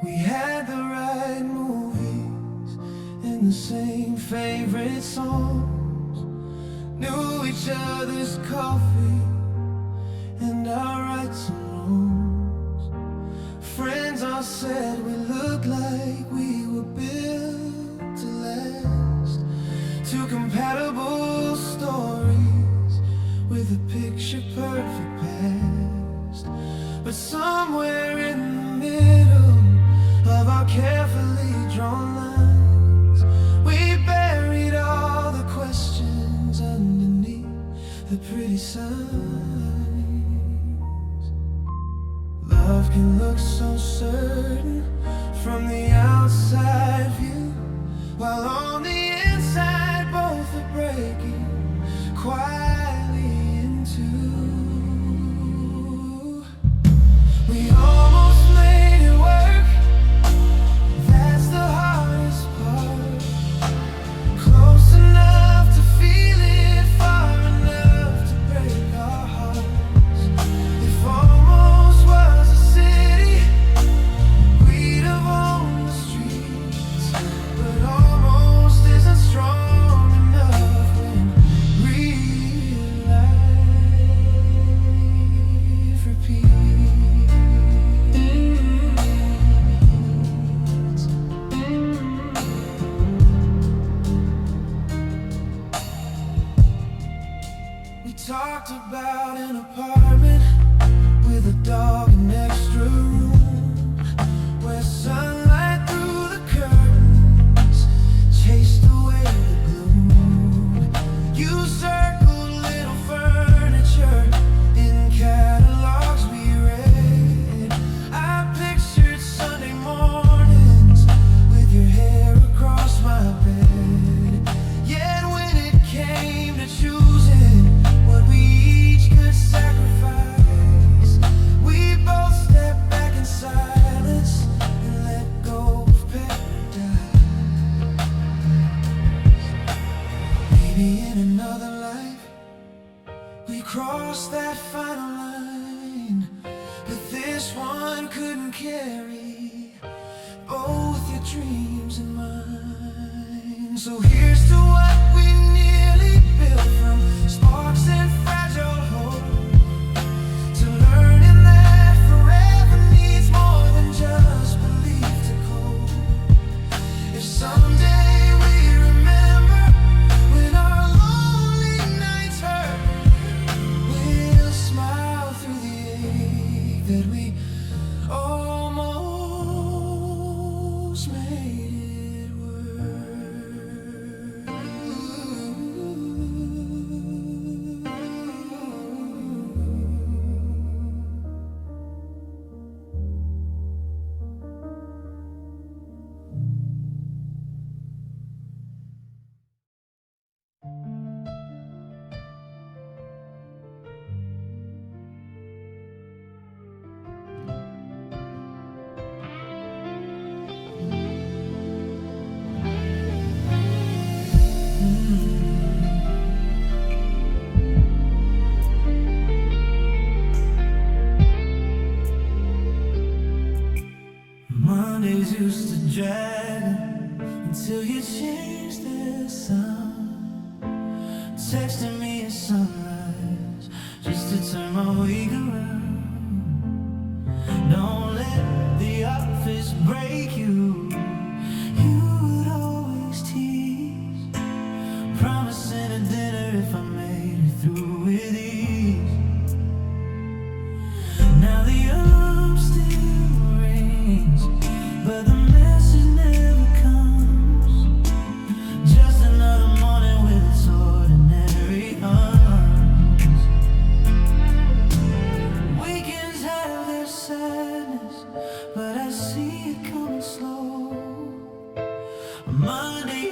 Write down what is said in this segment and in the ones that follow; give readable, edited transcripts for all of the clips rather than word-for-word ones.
We had the right movies and the same favorite songs, knew each other's coffee and our rights and wrongs. Friends all said we looked like we were built to last. Two compatible stories with a picture-perfect past. But somewhere in the middle of our carefully drawn lines, we buried all the questions underneath the pretty signs. Love can look so certain from the outside view, while on the inside both are breaking quietly in two. We almost made it work, that's the hardest part. Close enough to feel it, far enough to break our hearts. If almost was a city, we'd have owned the streets. But almost isn't strong enough when real life repeats. We talked about an apartment with a dog and extra room, where sunlight through the curtains chased away the gloom. You circled little furniture in catalogs we read. I pictured Sunday mornings with your hair across my bed. Yet when it came to choosing what we each could sacrifice, we both stepped back in silence and let go of paradise. Maybe in another life we crossed that final line, but this one couldn't carry both your dreams and mine. So here's to what we nearly built, from sparks and fragile hope, to learning that forever needs more than just belief to cope. If someday we remember when our lonely nights hurt, we'll smile through the ache that we almost made it work. Mondays used to drag until you changed the sound, texting me at sunrise just to turn my week around. Don't let the office break you, you would always tease, promising a dinner if I made it through with ease. Now the alarm still rings, but the message never comes. Just another morning with its ordinary arms. Weekends have their sadness, but I see it coming slow. Monday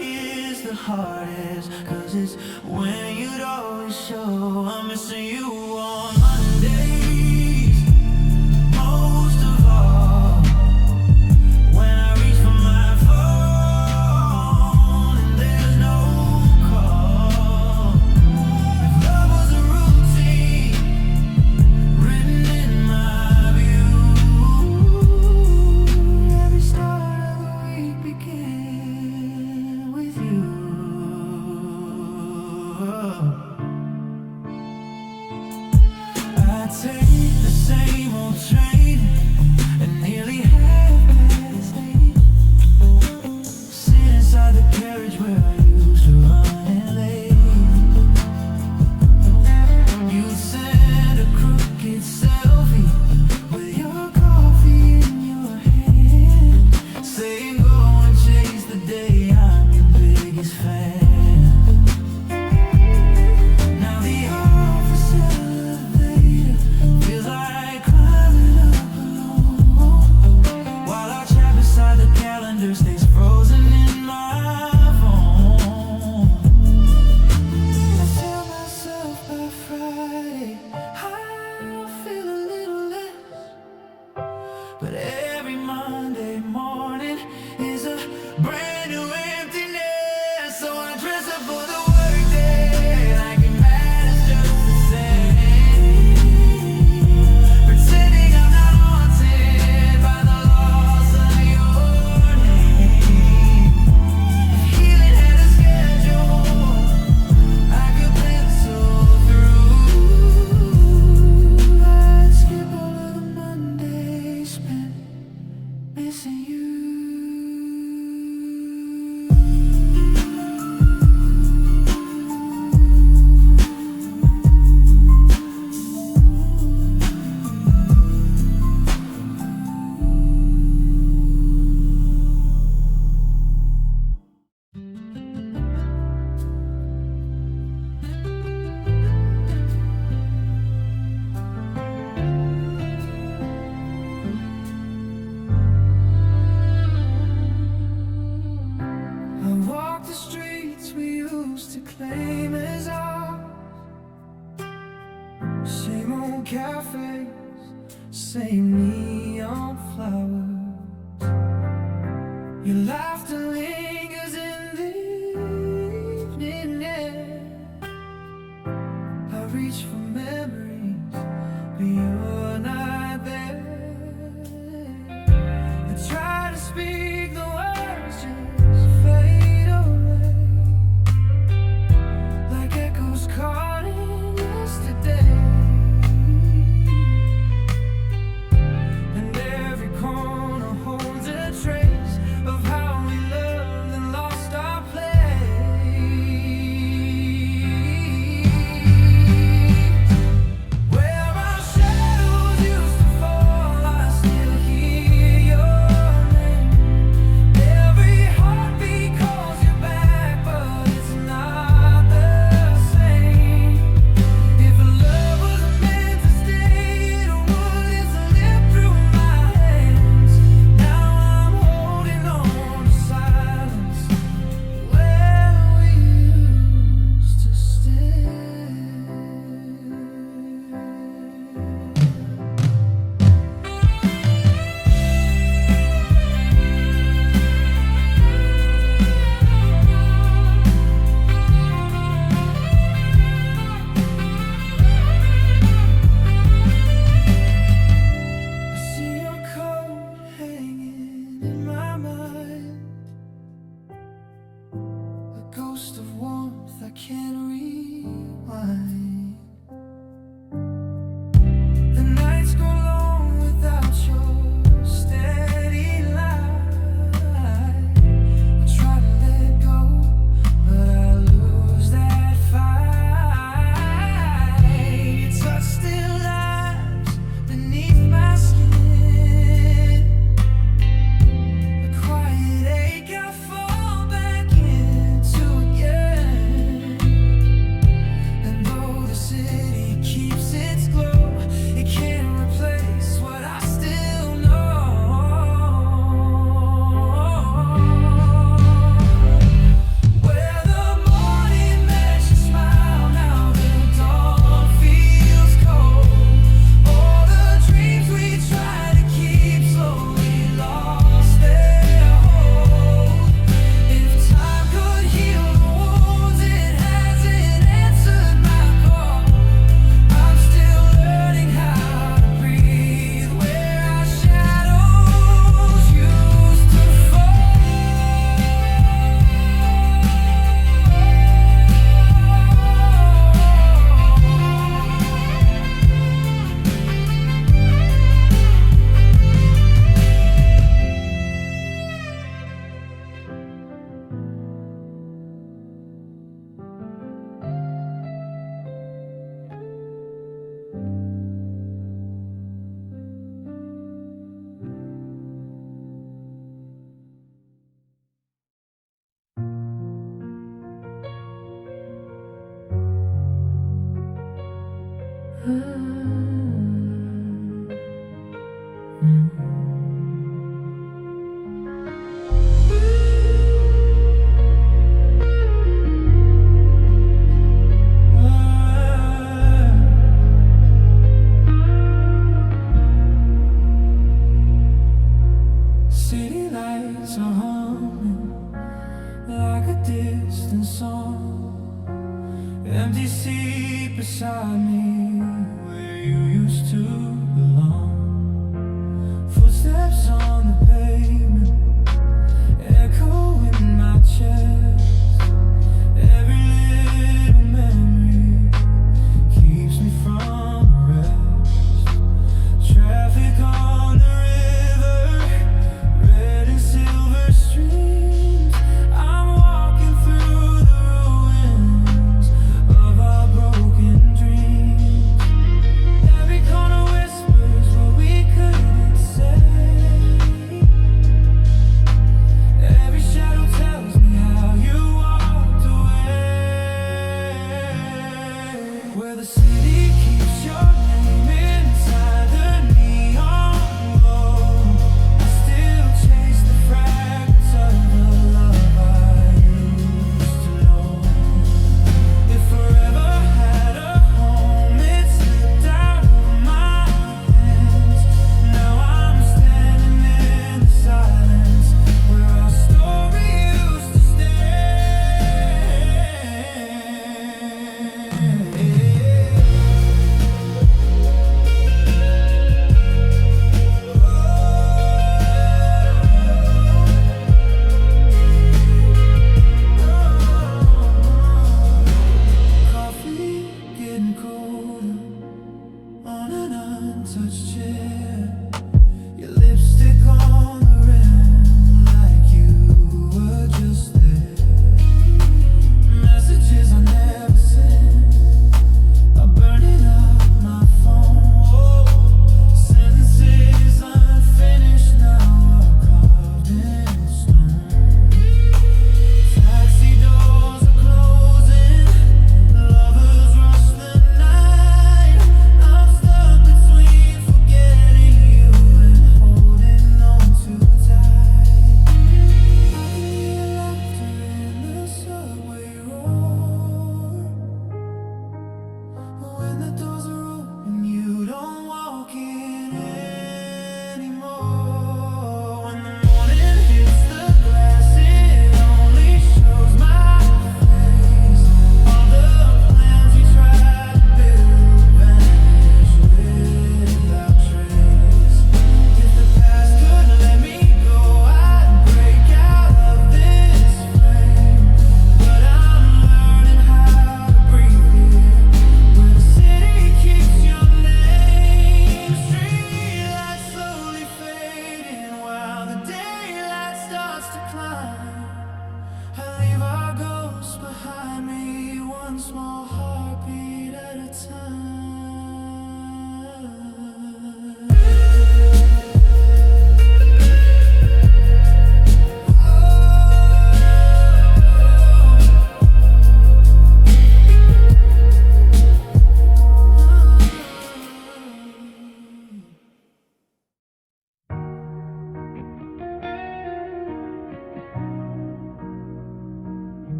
is the hardest, 'cause it's when you'd always show. I'm missing you on Mondays most of all. When I reach for my phone and there's no call. If love was a routine written in my view, every same neon flowers. Your laughter lingers in the evening air. I reach for memories, but you're not there. I try to speak, the words just fade away, like echoes caught in yesterday. And every corner holds a trace of how we loved and lost our place. Where our shadows used to fall, I still hear your name. Every heartbeat calls you back, but it's not the same. If love was meant to stay, it wouldn't slip through my hands. Now I'm holding on to silence where we used to stand. I see your coat hanging in my mind, a ghost of warmth I can't rewind. The nights go long without your steady light. I try to let go, but I lose that fight. Your touch still lies beneath my skin, a quiet ache I fall back into again. And though the city keeps its glow, it can't replace what I still know. Where the morning makes you smile, now the dawn feels cold. All the dreams we tried to keep slowly lost their hold. If time could heal the wounds, it hasn't answered my call. I'm still learning how to breathe where our shadows used to fall. City lights are humming like a distant song. Empty seat beside me where you used to belong. Footsteps on the pavement echo in my chest. Every little memory keeps me from rest. Traffic on the river, red and silver streams. I'm walking through the ruins of our broken dreams. Every corner whispers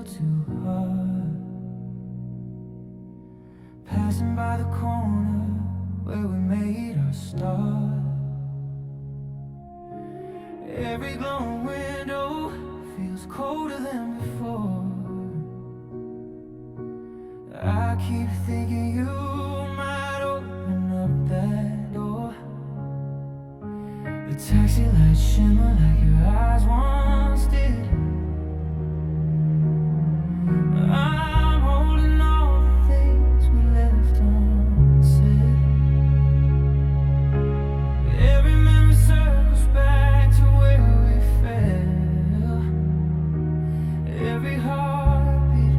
too hard. Passing by the corner where we made our start. Every glowing window feels colder than before. I keep thinking you might open up that door. The taxi lights shimmer like your eyes once did. I'm holding all the things we left unsaid. Every memory circles back to where we fell. Every heartbeat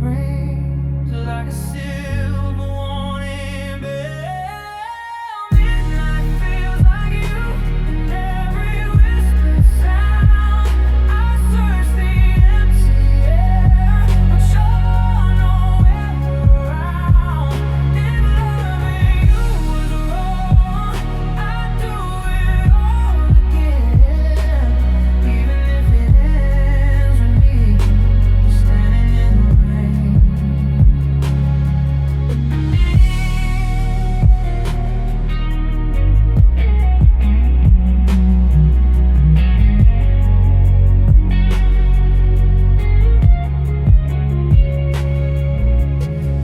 rings like a silver warning bell. Midnight feels like you in every whispered sound. I search the empty air, but you're nowhere around. If loving you was wrong, I'd do it all again, even if it ends with me standing in the rain.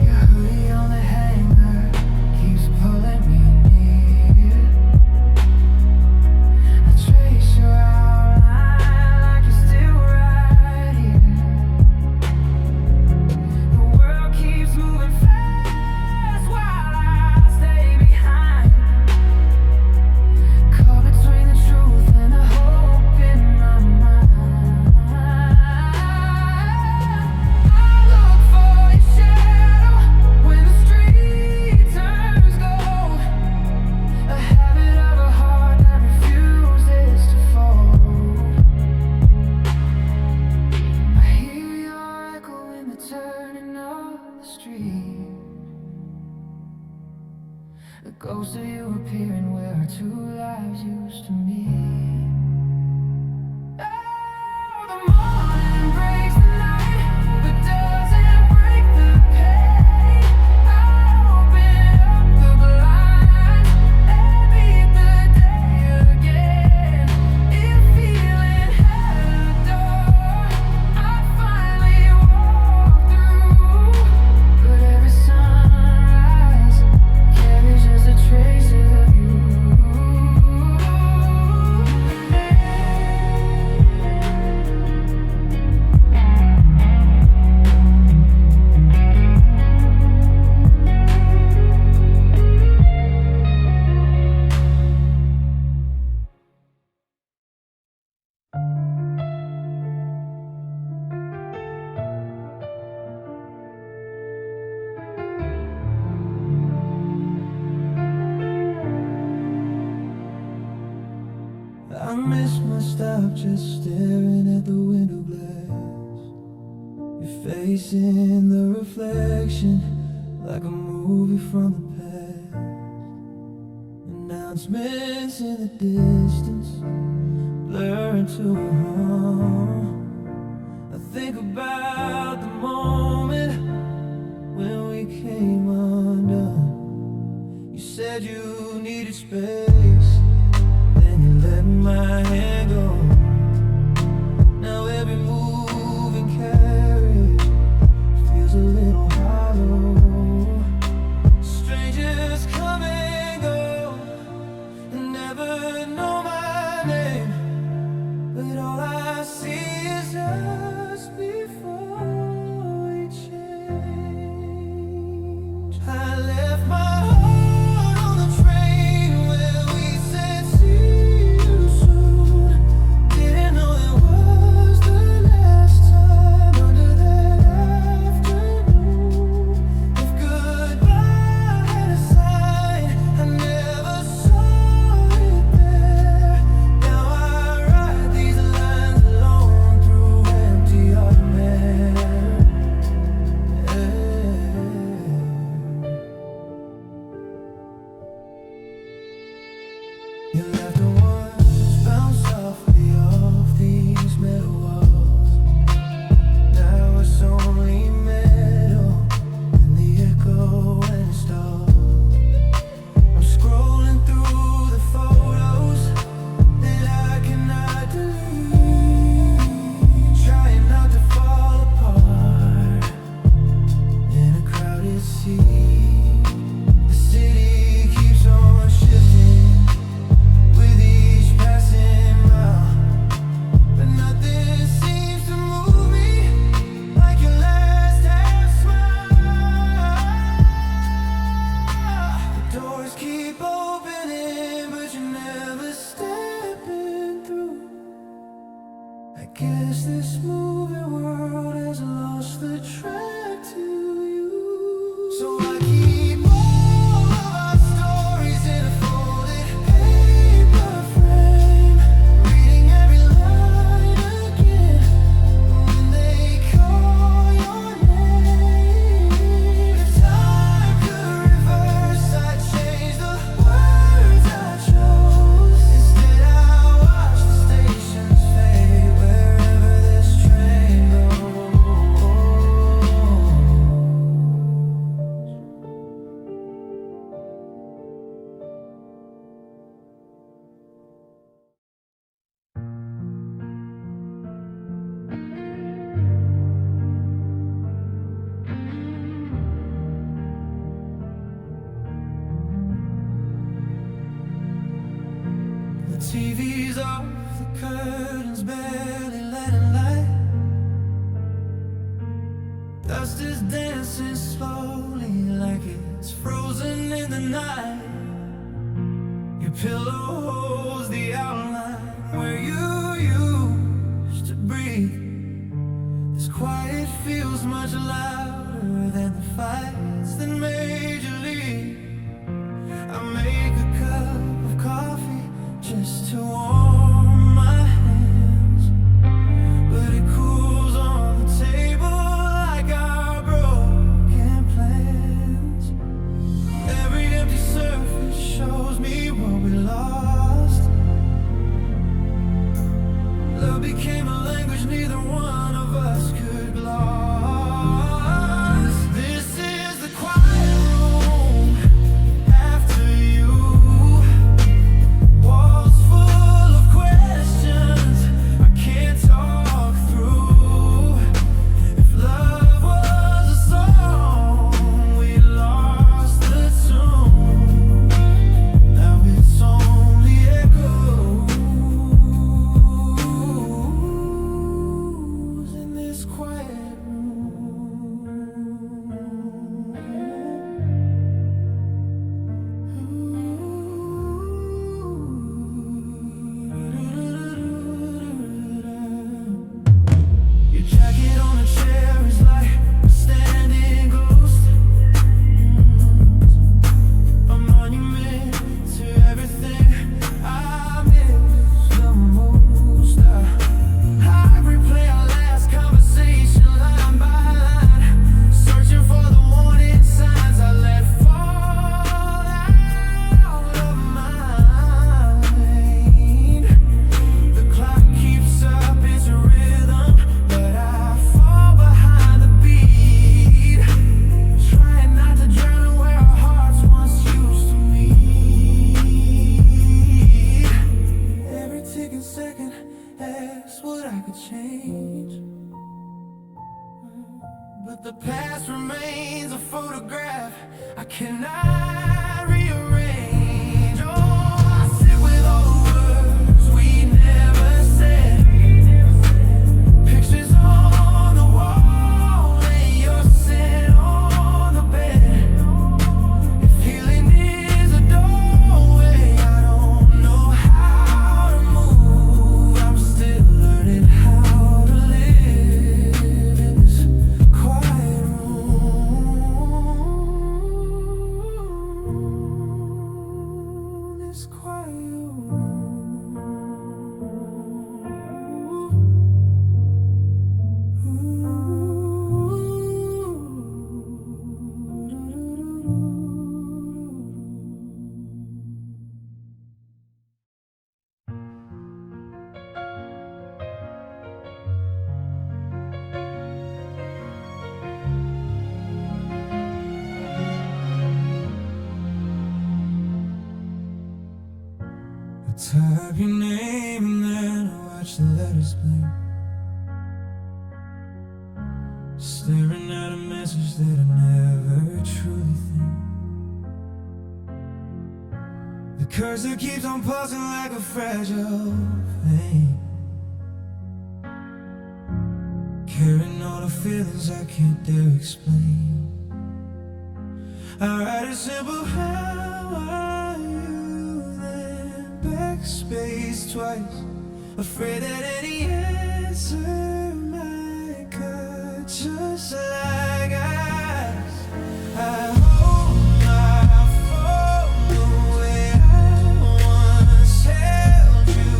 Your hoodie on the hanger keeps pulling me near. I trace your outline like you're still right here. The world keeps moving fast while I stay behind. Caught between the truth and the hope in my mind. I look for your shadow when the street turns gold. A habit of a heart that refuses to fold. I hear your echo in the turning of the street. The ghost of you appearing where our two lives used to meet. Oh, the morning breaks the night, but doesn't break the pain. I open up the blinds and meet the day again. If feeling had a door, I finally walk through. But every sunrise carries just a trace of you. I miss my stop just staring at the window glass. Your face in the reflection like a movie from the past. Announcements in the distance blur into a hum. I think about the moment when we came undone. You said you needed space, then you let my hand go. Now every moving carriage feels a little hollow. Strangers come and go and never know my name, but all I see is us before we change. I left my heart on the train where we TV's off, the curtains barely letting light. Dust is dancing slowly like it's frozen in the night. Your pillow holds the outline where you used to breathe. This quiet feels much louder than the fights that made you leave. I make a cup of coffee just to warm my hands, but it cools on the table like our broken plans. Every empty surface shows me what we lost. Love became a language neither one of us could gloss. This is the quiet room after you. Walls full of questions I can't talk through. If love was a song, we lost the tune. Now it's only echoes in this quiet room. Your jacket on a chair is like a standing ghost, a monument to everything I miss the most. I replay our last conversation line by line, searching for the warning signs I let fall out of mine. The clock keeps up its rhythm, but I fall behind the beat, trying not to drown where our hearts once used to meet. Every ticking second asks what I could change, but the past remains a photograph I cannot rearrange. Oh, I sit with all the words we never said, pictures on the wall and your scent on the bed. If healing is a doorway, I don't know how to move. I'm still learning how to live in this quiet room. This quiet type your name and then I watch the letters blink, staring at a message that I never truly cursor keeps on pulsing like a fragile flame, carrying all the feelings I can't dare explain. I write a simple how are you, then backspace twice, afraid that any answer might cut just like ice. I hope my phone the way I once held you,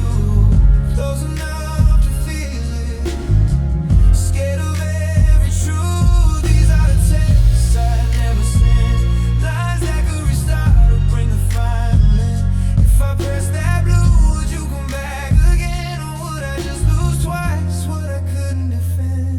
close enough to feel it, scared of every truth. These are the texts I never sent, lines that could restart or bring the final end. If I press that blue, would you come back again, or would I just lose twice what I couldn't defend?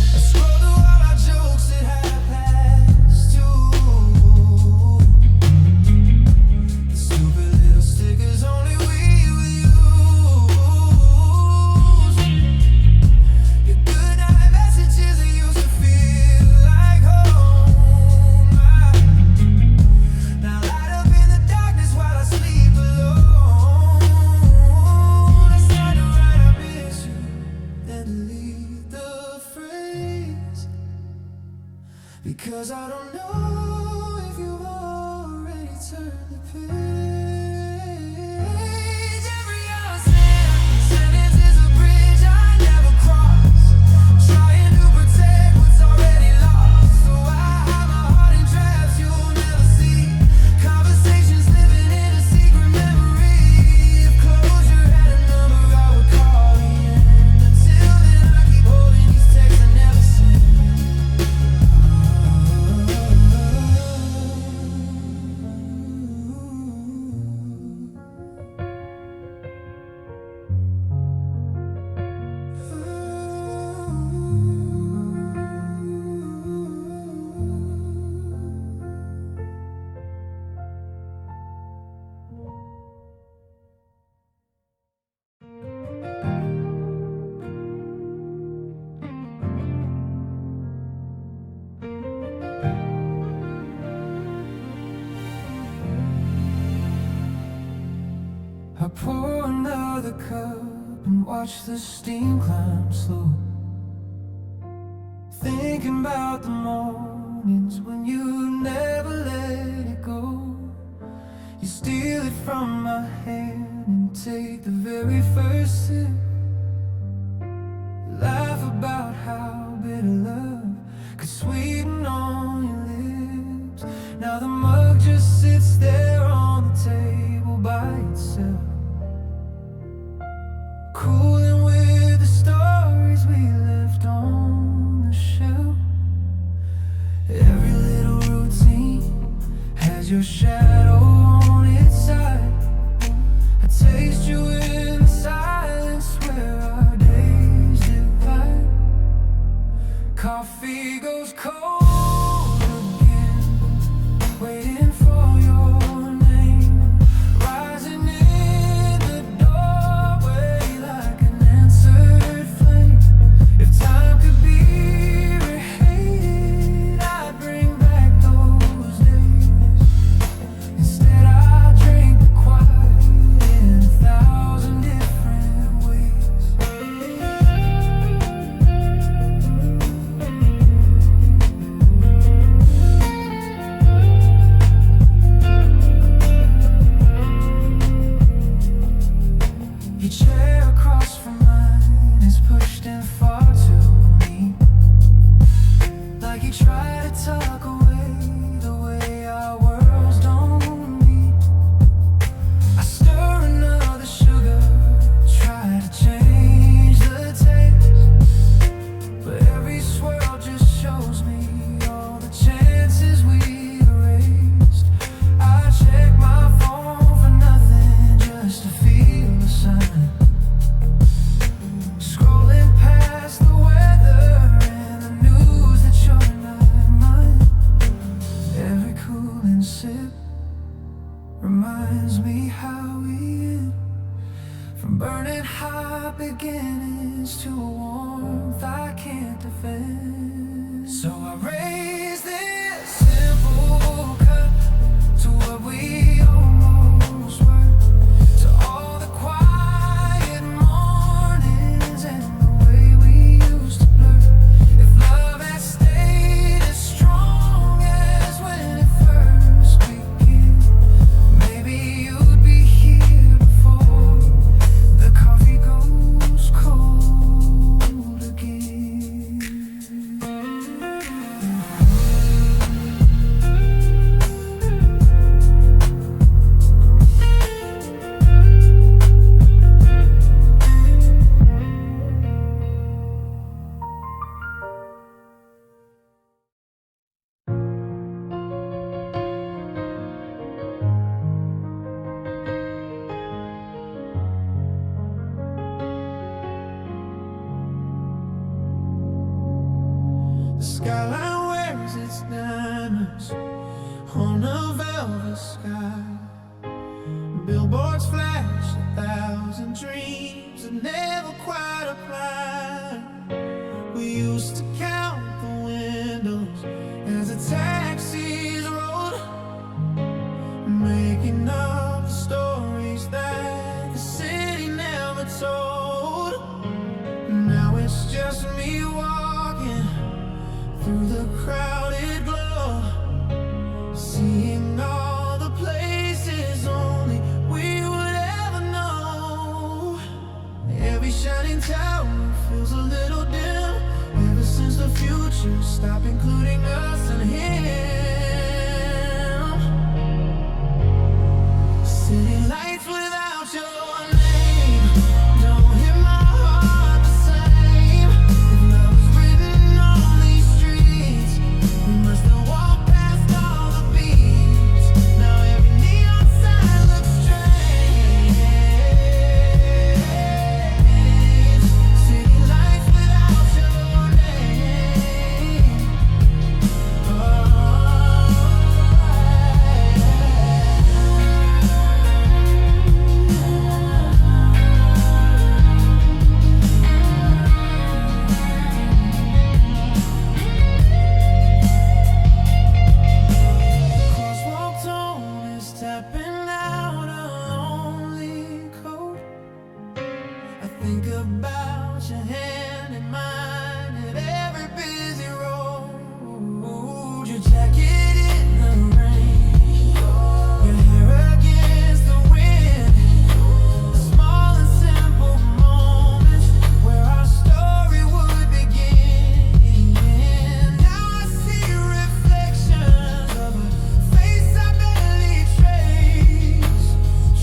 I scroll through all our jokes that had passed too. The stupid little stickers only we will use. Your goodnight messages that used to feel like home. Now light up in the darkness while I sleep alone. I start to write I miss you, then delete the phrase, because I don't know if you've already turned the page. Every sentence is a bridge I never cross, trying to protect what's already lost. So I hide my heart in drafts you'll never see, conversations living in a secret memory. If closure had a number, I would call the end. Until then, I keep holding these texts I never sent. I pour another cup and watch the steam climb slow, thinking about the mornings when you never let it go. You steal it from my hand and take the very first sip. Laugh about how bitter love could sweeten on your lips. Now the mug just sits there on the table by itself, cooling with the stories we left on the shelf. Every little routine has your shadow on its side. I taste you in the silence where our days divide. Coffee goes cold again, waiting for your name, rising in the doorway like an answered flame. If time could be rehated, I'd bring back those days. Instead, I drink the quiet in 1,000 different ways. Your chair across from mine is pushed in far too deep, like you try to tuck away the way our worlds don't meet. I stir another sugar, try to change the taste, but every swirl just shows me all the chances we erased. I check my phone for nothing, just to feel the sign. Scrolling past the weather and the news that you're not mine. burning hot beginnings to a warmth I can't defend. So I raise this simple cup to what we almost were, to all the quiet mornings and the way we used to blur. If love had stayed as strong as when it first began, maybe you'd be here before the coffee goes cold again. The skyline wears its diamonds on a velvet sky. Billboards flash 1,000 dreams that never quite apply. We used to count the windows as the taxis rolled, making up the stories that the city never told. Now it's just me walking through the crowded glow, seeing all the places only we would ever know. Every shining tower feels a little dim ever since the future stopped including us and him. City lights without your name don't hit my heart the same. If love was written on these streets, we must have walked past all the beats. Now every neon sign looks strange. City lights without your name. Crosswalk tone is tapping out a lonely code. I think about your hand in mine at every busy road. Your jacket in the rain, your hair against the wind. The small and simple moments where our story would begin. Now I see reflections of a face I barely trace,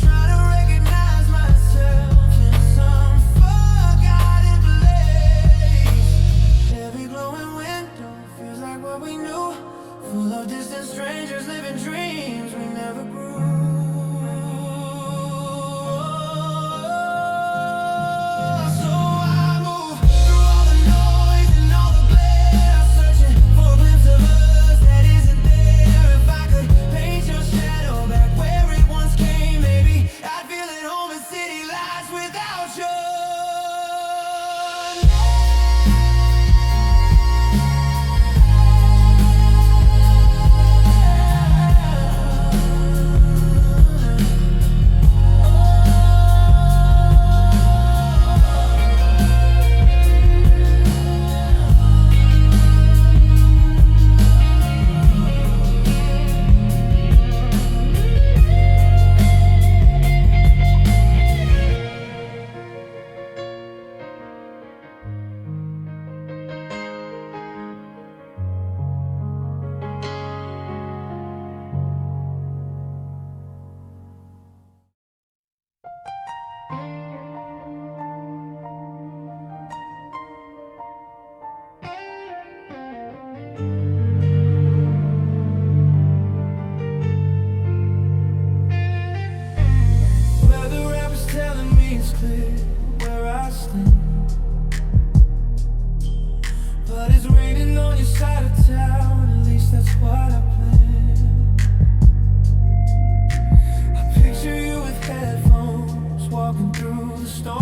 trying to recognize myself in some forgotten place. Every glowing window feels like what we knew, full of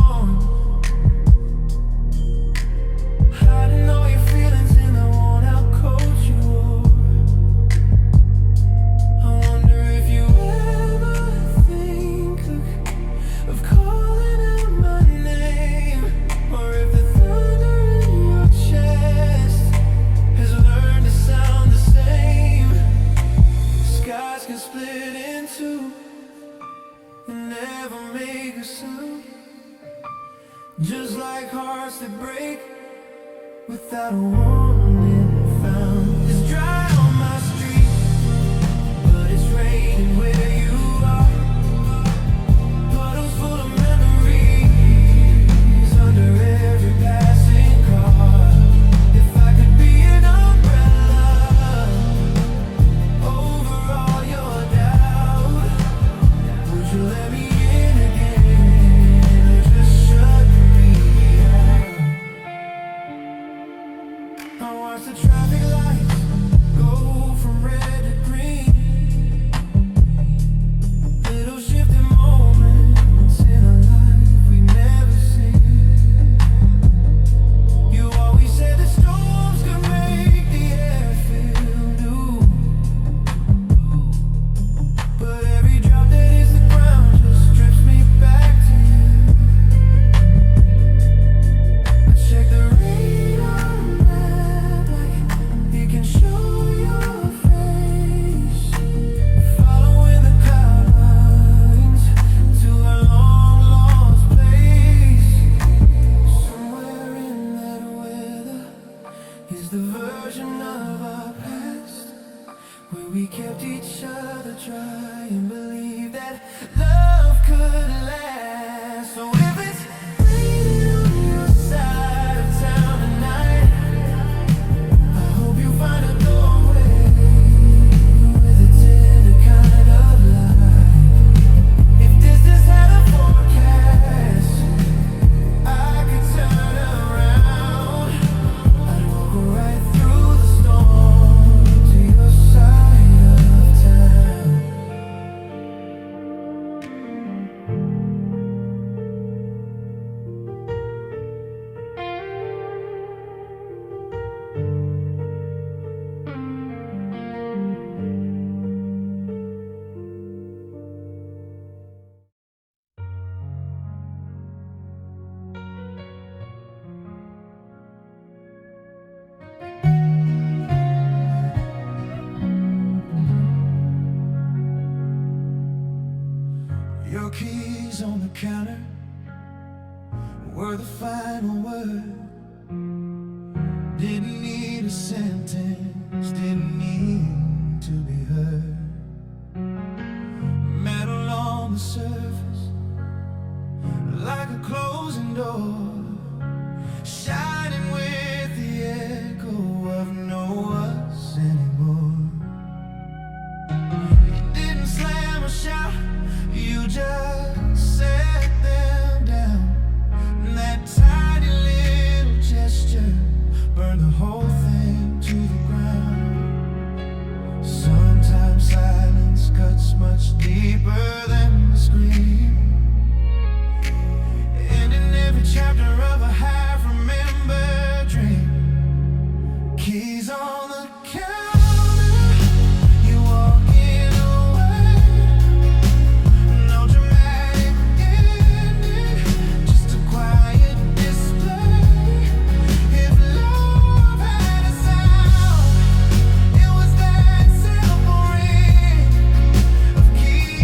storm, hiding all your feelings in the worn-out coat you wore. I wonder if you ever think of calling out my name, or if the thunder in your chest has learned to sound the same. Skies can split in two and never make a sound, just like hearts that break without a warning found. It's dry on my street, but it's raining where you are. Puddles full of memories under every passing car. If I could be an umbrella over all your doubt, would you let me in again, or just shut me out? I watch the traffic lights go from red to green, little shifting moments in a life we never seen. You always said that storms could make the air feel new, but every drop that hits the ground just strips me back to you. I check the radar map like it can show your face, following the cloud lines to a long lost place. Somewhere in that weather is the version of our past where we kept each other dry and believed that love could last. So if it's raining on your side of town tonight, I hope you find a doorway with a tender kind of light. If distance had a forecast, I could turn around. I'd walk right through the storm to your side of town. Your keys on the counter were the final word. Didn't need a sentence, didn't need to be heard. Metal on the surface, like a closing door, shining with the echo of no us anymore. You didn't slam or shout, you just set them down. And that tiny little gesture burned the whole thing to the ground. Sometimes silence cuts much deeper than the scream, ending every chapter of a half-remembered dream. Keys on the counter, you walking away. No dramatic ending, just a quiet display. If love had a sound, it was that simple ring of keys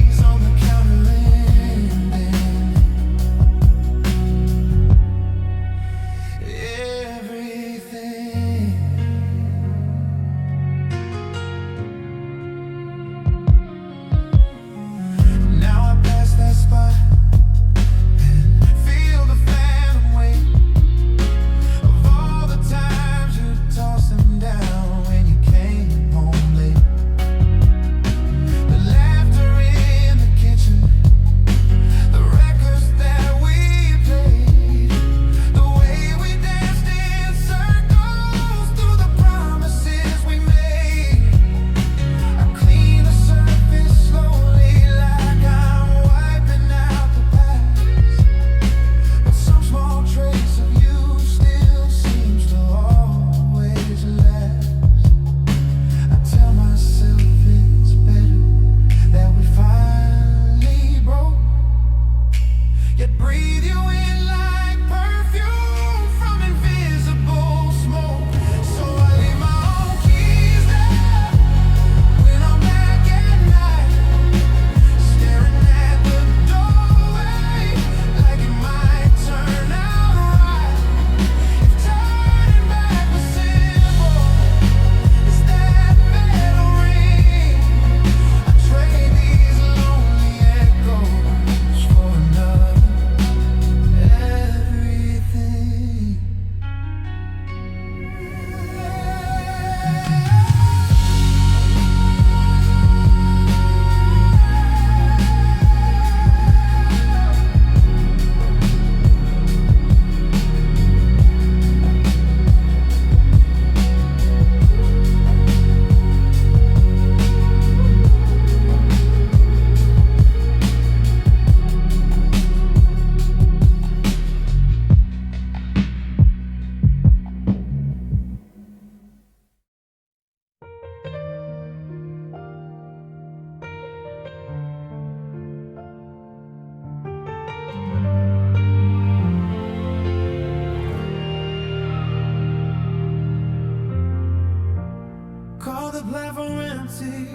life are empty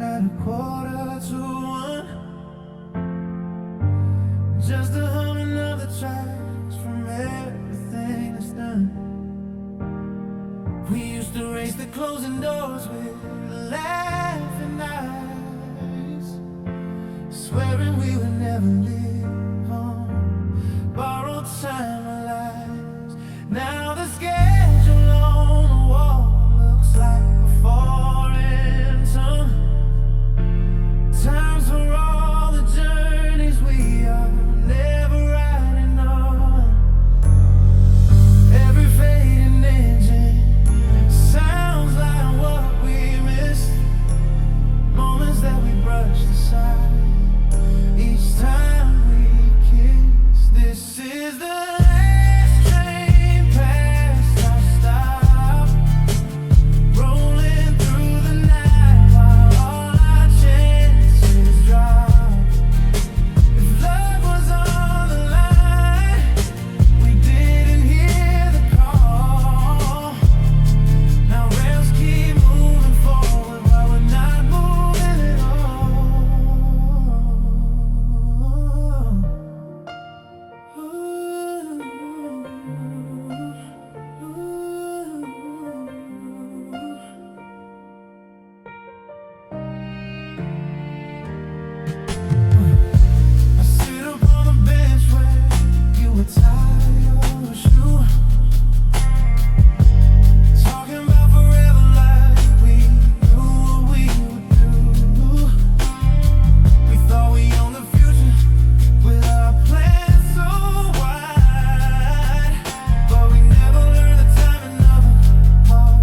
at 1:45. Just the humming of the tracks from everything that's done. We used to race the closing doors with laughing eyes, swearing we would never live on borrowed time or lies. Now the schedule on the wall looks like a foreign tongue. Times for all the journeys we are never riding on. Every fading engine sounds like what we missed, moments that we brushed aside each time we kiss. This is the last train past our stop, rolling through the night while all our chances drop. If love was on the line, we didn't hear the call. Now rails keep moving forward while we're not moving at all. I sit up on the bench where you were tied your shoe, talking about forever like we knew what we would do. We thought we owned the future with our plans so wide, but we never learned the timing of a heart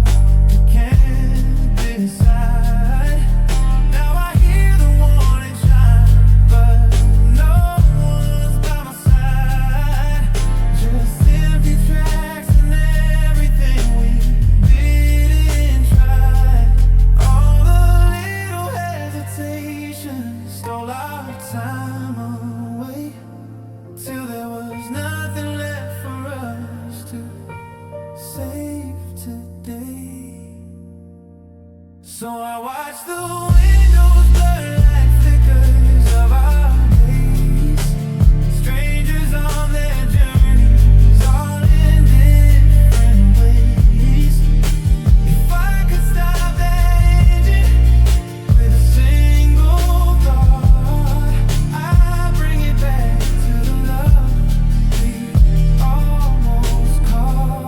that can't decide. Now I hear the warning chime, but no one's by my side. Just empty tracks and everything we didn't try. All the little hesitations stole our time away, till there was nothing left for us to save today. So I watch the windows blur like flickers of our days, strangers on their journeys, all in different ways. If I could stop that engine with a single thought, I'd bring it back to the love we almost caught.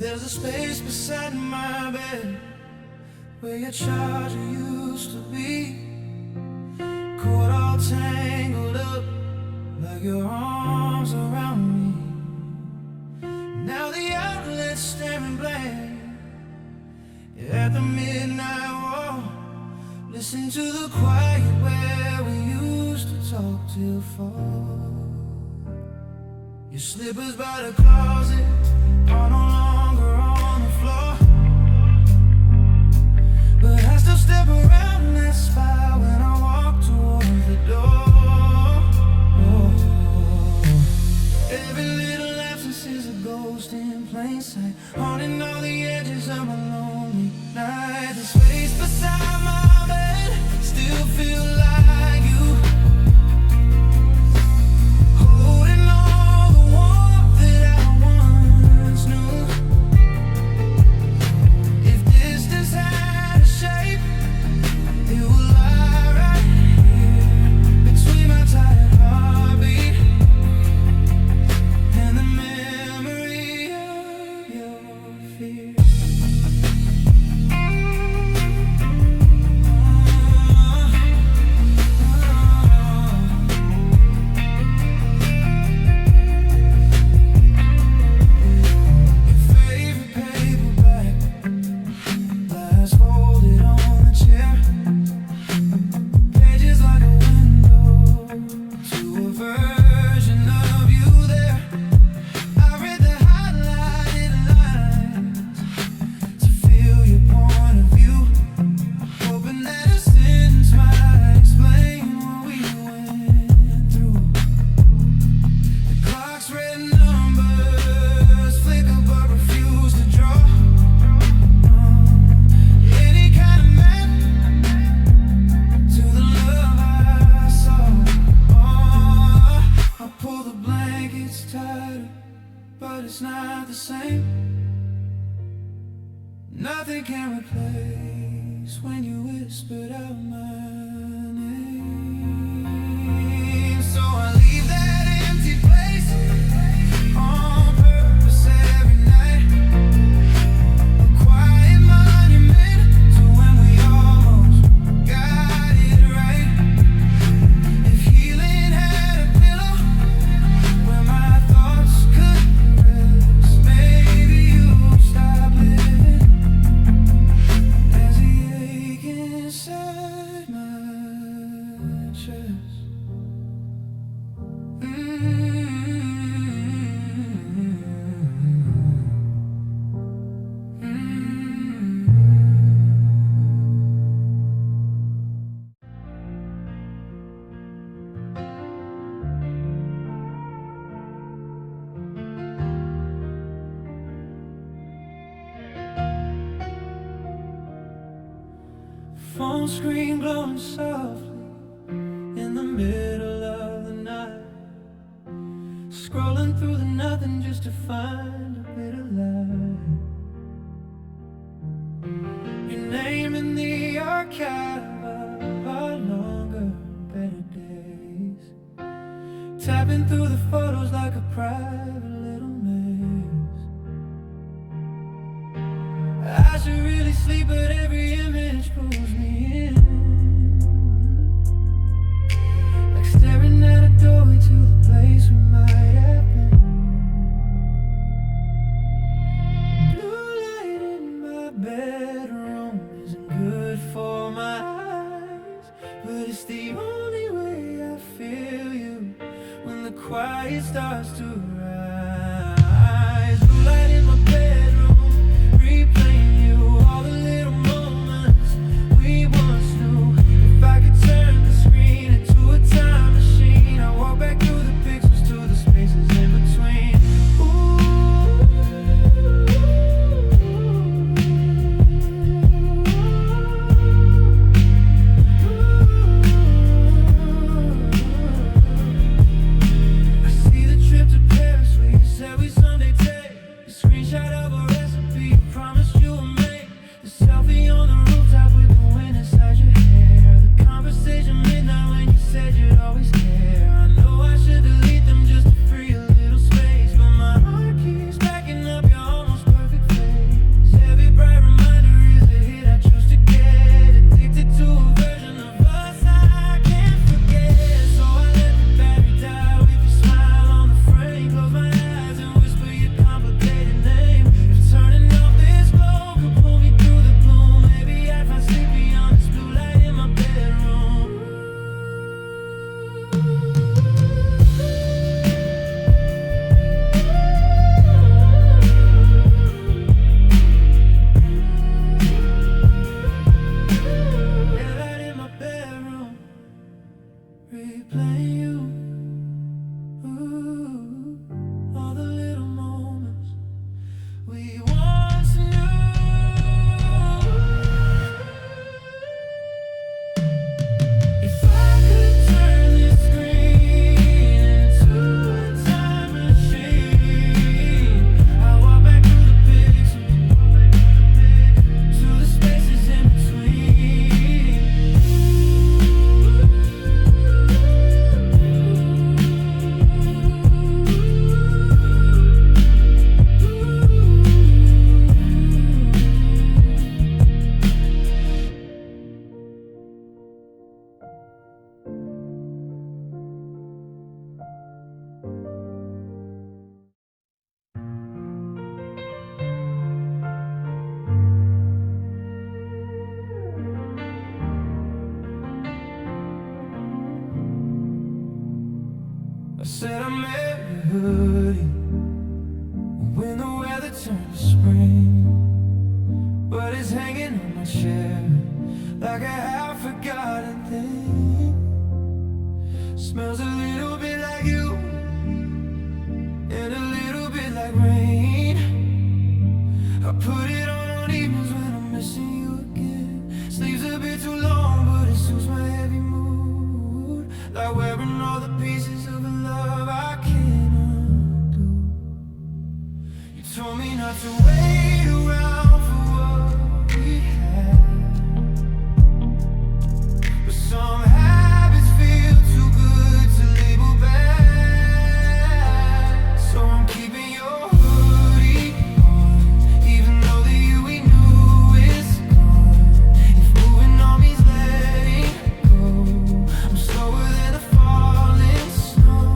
There's a space beside my bed where your charger used to be, cord all tangled up like your arms around me. Now the outlet's staring blank at the midnight wall. Listen to the quiet where we used to talk till fall. Your slippers by the closet are no longer on the floor, but I still step around that spot when I walk towards the door. Every little absence is a ghost in plain sight, haunting all the edges of my lonely night. The space beside my bed still feel like you, holding all the warmth that I once knew. If distance had a shape, it would lie right same. Nothing can replace when you whispered out my name. So I leave that empty place on purpose every night. A quiet monument to when we almost got it right. If healing had a pillow where my thoughts couldn't rest, maybe you'd stop living as the ache inside my chest. Phone screen glowing softly in the middle of the night, scrolling through the nothing just to find a bit of light. Your name in the archive of our longer, better days, tapping through the photos like a private little maze. I should really sleep, but every image pulls me in, like staring at a doorway to the place we might have been. Blue light in my bedroom isn't good for my eyes, but it's the only way I feel you when the quiet starts to rise. Blue light in my bedroom, replaying you, all the little moments we once knew. If I could turn the screen into a time machine, I'd walk back through the pixels to the spaces in between. I see the trip to Paris we said we someday take, a screenshot of a recipe you promised you would make, the selfie on the rooftop with the wind inside your hair, the conversation midnight when you said you'd always care. I know I should delete them just to free a little space, but my heart keeps backing up your almost perfect face. Every bright reminder is a hit I choose to get, addicted to a version of us I can't forget. So I let the battery die with your smile on the frame, close my eyes and whisper your complicated name. If turning off this glow could pull me through the gloom, maybe I'd find sleep beyond this blue light in my bedroom. Yeah, light in my bedroom, replaying you. Ooh, all the little moments we once knew. If I could turn this screen into a time machine, I'd walk back through the pixels to the spaces in I said I met your hoodie when the weather turned to spring, but it's hanging on my chair like a half-forgotten thing. Smells a little bit like you and a little bit like rain. I put it on evenings when I'm missing you again. Sleeves a bit too long, but it suits my heavy mood, like wearing all the pieces of a love I can't undo. You told me not to wait around for what we had, but some habits feel too good to label bad. So I'm keeping your hoodie on, even though the you we knew is gone. If moving on means letting go, I'm slower than a falling snow.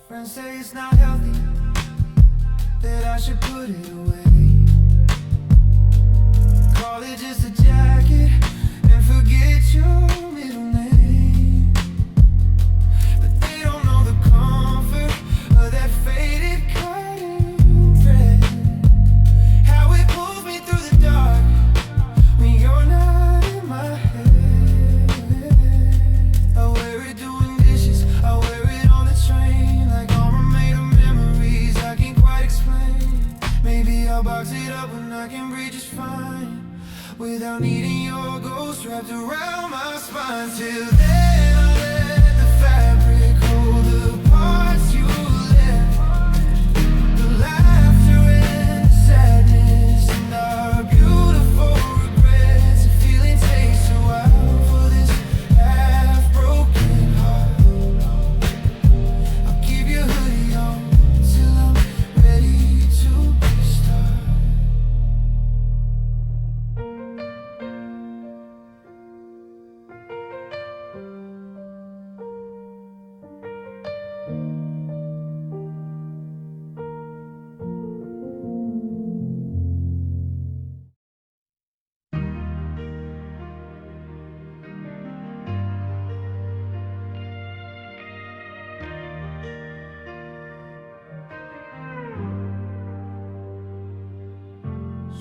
Friends say it's not healthy, that I should put it away. Call it just a jacket and forget your middle name. But they don't know the comfort of that faded cotton thread, how it pulls me through the dark when you're not in my head. I wear it doing dishes, I wear it on the train, like armor made of memories I can't quite explain. Maybe I'll box it up and I can breathe just fine, without needing your ghost wrapped around my spine. Till then I let the fabric hold the parts you left, the laughter and the sadness and our beautiful regrets. The feeling takes a while for this half-broken heart. I'll keep your hoodie on till I'm ready to start.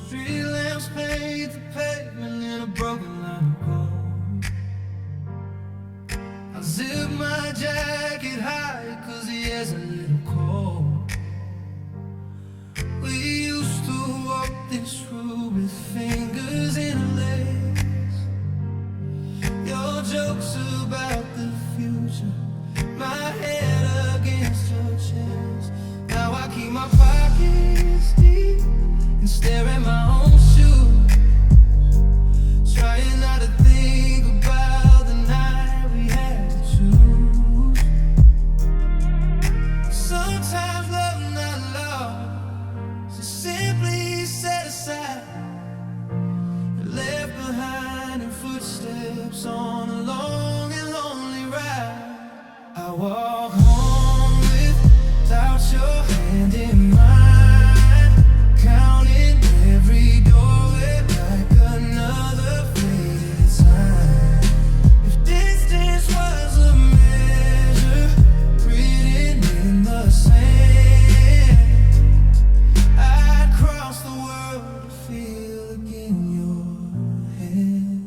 Street lamps paint the pavement in a broken line of gold. I zip my jacket high cause it is a little cold. We used to walk this road with fingers in a lace. Your jokes about the future, my head against your chest. Now I keep my pockets deep and stare at my own shoes, trying not to think about the night we had to choose. Sometimes love not lost, so simply set aside, left behind in footsteps on a long and lonely ride. I walk home without your hand in mine, counting every doorway like another faded sign. If distance was a measure written in the sand, I'd cross the world to feel again your hand.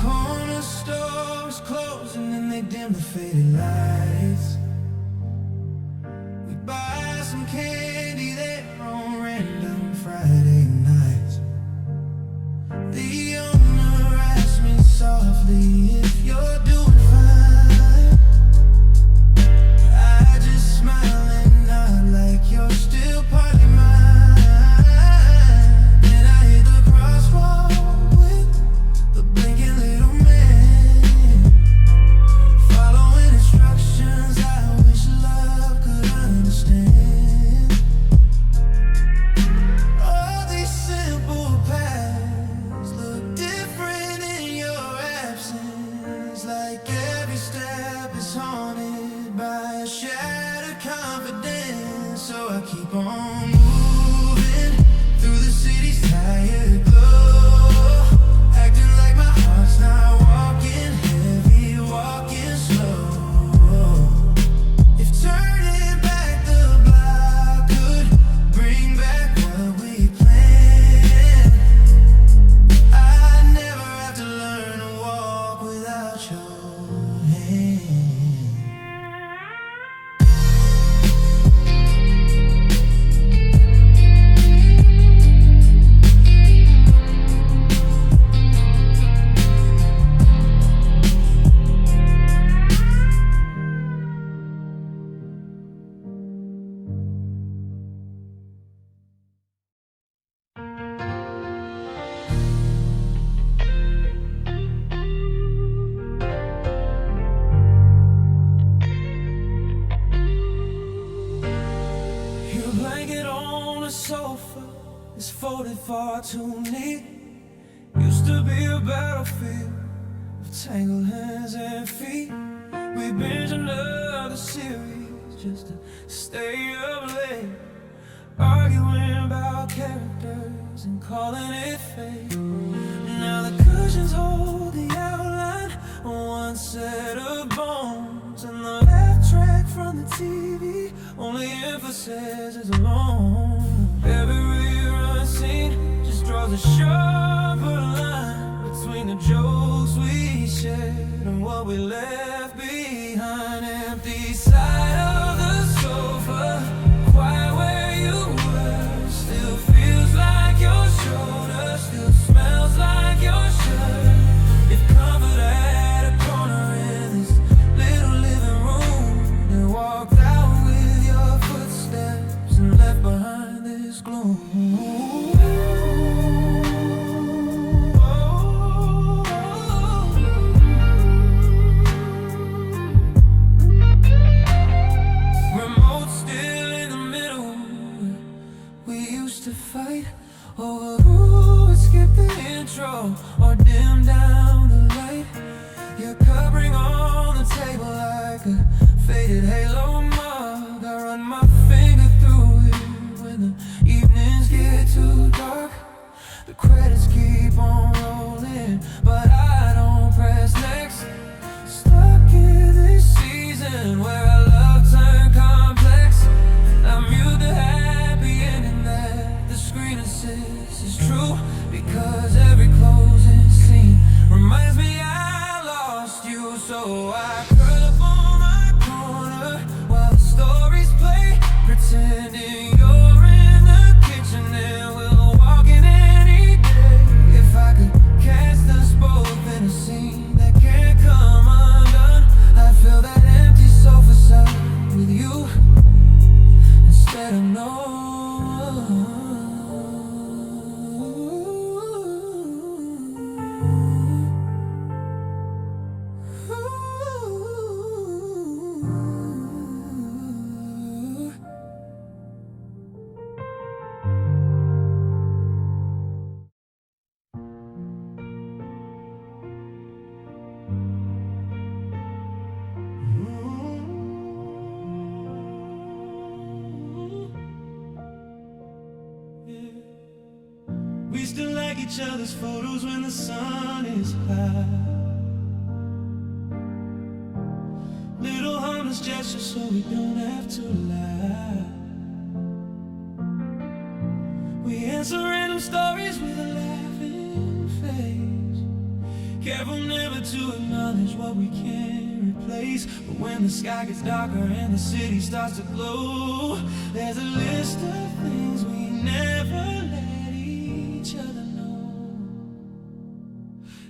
Corner stores closing and they dim the faded lights. We buy some candy there on random Friday nights. The owner asks me softly if you're doing fine. I just smile and nod like you're still partly mine. Then I hit the crosswalk with the blinking little man, following instructions I wish love could understand. All these simple paths look different in your absence, like every step is haunted by a shattered confidence. So I keep on moving through the city's tired glow, acting like my heart's not walking heavy, walking slow. If turning back the block could bring back what we planned, I'd never have to learn to walk without your hand. is folded far too neat. Used to be a battlefield of tangled hands and feet. We binge another series just to stay up late, arguing about characters and calling it fate. Now the cushions hold the outline on one set of bones, and the laugh track from the TV only emphasizes alone. Every rerun scene just draws a sharper line between the jokes we shared and what we left behind. Empty side of the sofa, quiet where you were, still feels like your shoulder, still smells like your shirt. If comfort had a corner in this little living room, and walked out with your footsteps and left behind this gloom. Fight over who would skip the intro or dim down the light. You're covering on the table like a faded halo mug. I run my finger through it when the evenings get too dark. The credits keep on rolling, but I don't press next. Stuck in this season where our love turned complex. I mute the happy ending that the screen insists is true, because every closing scene reminds me I lost you. So I curl up on my corner while the stories play, pretending you're in the kitchen and we'll walk in any day. If I could cast us both in a scene that can't come undone, I'd fill that empty sofa side with you instead of no. We still like each other's photos when the sun is high. Little harmless gestures so we don't have to lie. We answer random stories with a laughing face, careful never to acknowledge what we can't replace. But when the sky gets darker and the city starts to glow, there's a list of things we never let each other know.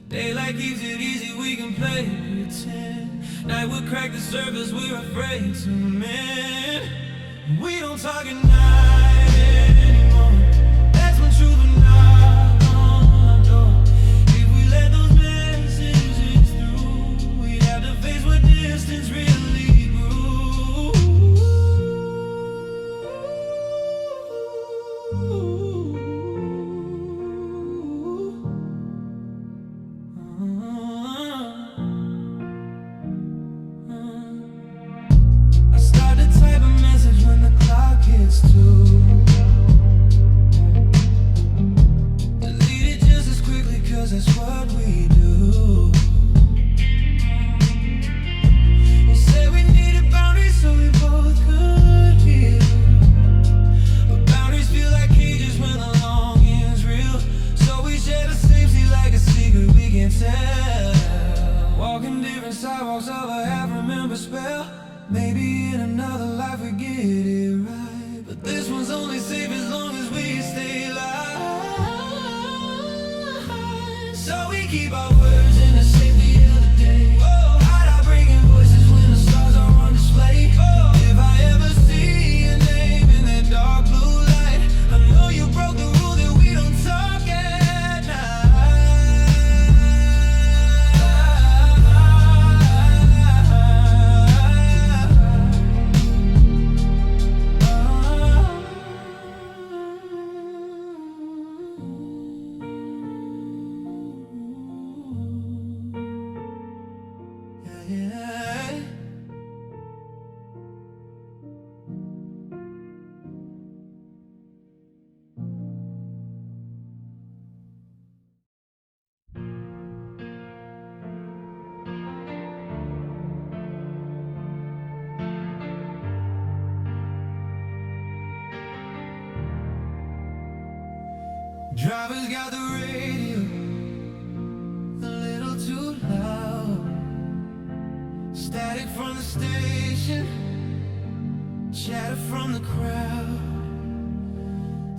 Daylight keeps it easy, we can play pretend. Night will crack the surface, we're afraid to mend. We don't talk at night anymore. That's when truth will knock on our door. If we let those messages through, we'd have to face what distance really grew. I start to type a message when the clock hits 2. Delete it just as quickly, cause that's what we do. You said we needed boundaries so we both could heal, but boundaries feel like cages when the longing's real. So we share the safety like a secret we can't tell. Walking different sidewalks of a half-remembered spell. Maybe in another life we get it right, but this one's only safe as long as we stay alive. So we keep our words in the safety of the day. Hide our breaking voices when the stars are on display. If I ever see your name in that dark blue light, I know you broke the rule that we don't talk at night. Driver's got the radio a little too loud. Static from the station, chatter from the crowd.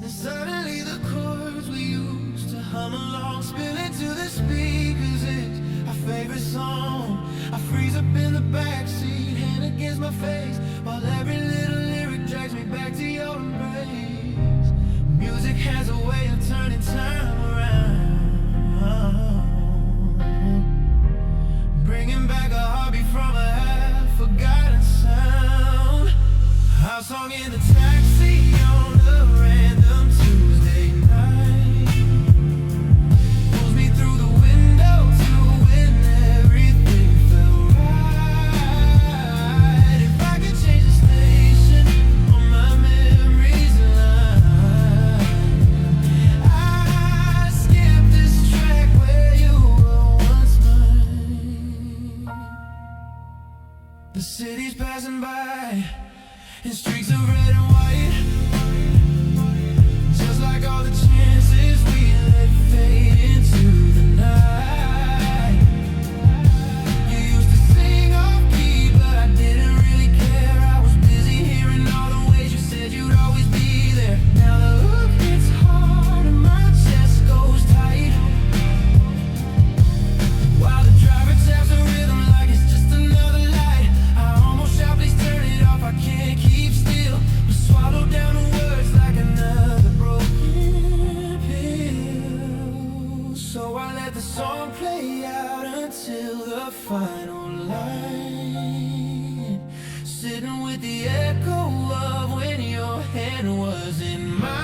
And suddenly the chords we used to hum along spill into the speakers. It's our favorite song. I freeze up in the backseat, hand against my face, while every little lyric drags me back to your embrace. Music has a way of turning time around, bringing back a heartbeat from a half-forgotten sound. Our song in the taxi on a random Tuesday night pulls me through the window to when everything felt right. If I could change the station on my memories line, I'd skip this track where you were once mine. The city's passing by in streaks of red and white, just like all the chances we let fade into the night. You used to sing off key, but I didn't really care. I was busy hearing all the ways you said you'd always be there. Now the hook hits hard and my chest goes tight, while the driver taps the rhythm like it's just another light. I almost shout, please turn it off, I can't keep still, but swallow down the words like another broken pill. So I let the song play out until the final line, sitting with the echo of when your hand was in mine.